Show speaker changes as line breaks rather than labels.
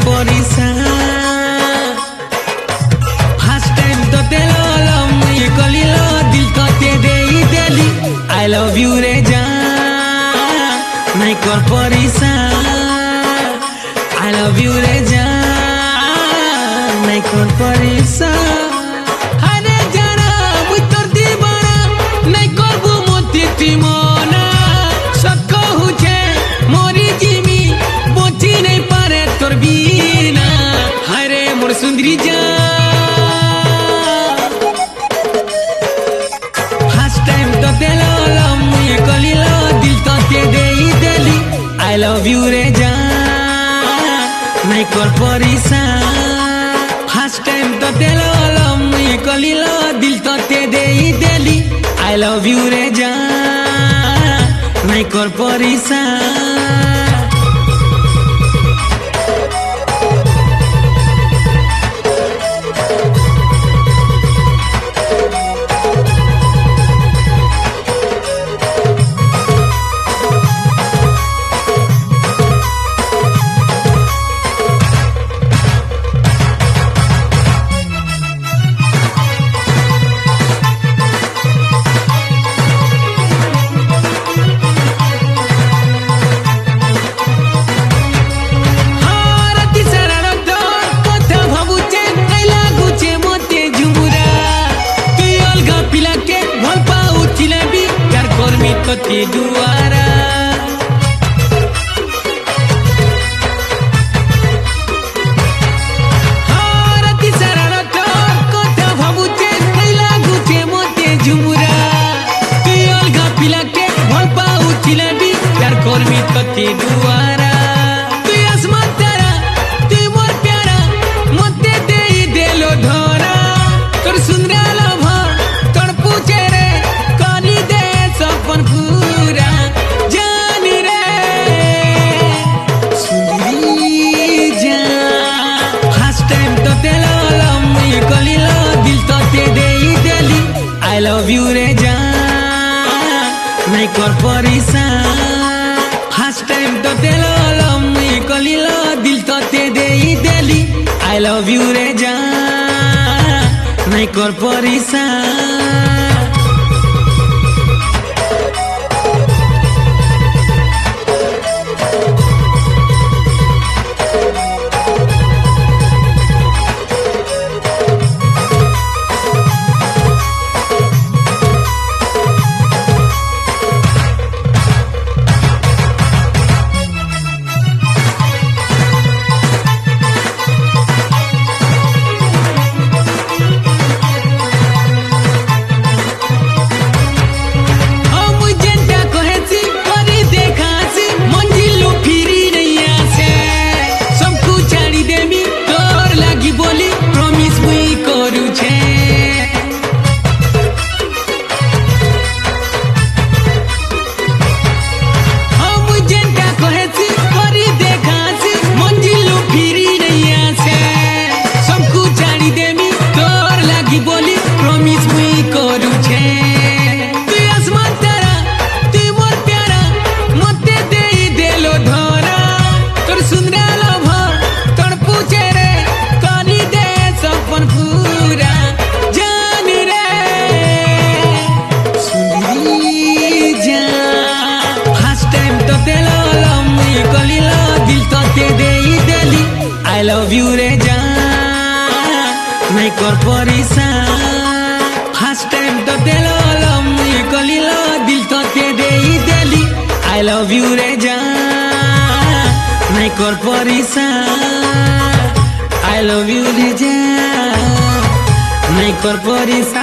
परिसा first time तो तेलो मुई कलिलो दिल तो ते देई देली आई लव यू रे जान नहीं कर परिसा आई लव यू रे जान नहीं कर परिसा अरे जाना मुई तोर दीवाना नहीं करबो मते तिमना सको हुजे मोरी जिमी बोची नहीं पारे तोर बिना हरे मोर सुंदरी जान फर्स्ट टाइम तो तेलो मुई कलिलो दिल तो ते देई देली आई लव यू रे जान नहीं कर परिसा फर्स्ट टाइम तो तेलो मुई कलिलो दिल तो ते देई देली आई लव यू रे जान नहीं कर परिसा के दुआरा हारती सारा कथा भाबुचे कैला गुचे मते झुमुरा तुई अलगा पिला के भल पाउथिला भी यार कर्मी के दुआरा तुई आसमान तारा तुई मोर प्यारा मते देई देलो धरा तोर सुंदरा लभ तोर पूछे रे काली दे सपन पूरा जान रे सुंदरी जान फर्स्ट टाइम तो तेलो मुई कलिलो दिल तो ते देई देली आई लव यू रे जान नहीं कर परिसा फर्स्ट टाइम तो तेलो मुई कलिलो दिल तो ते देई देली आई लव यू रे जान नहीं कर परिसा I love you रे जान नहीं कर परिसा फर्स्ट टाइम तो तेलो मुई कलिलो दिल तो ते देई देली I love you रे जान नहीं कर परिसा I love you रे जान नहीं कर परिसा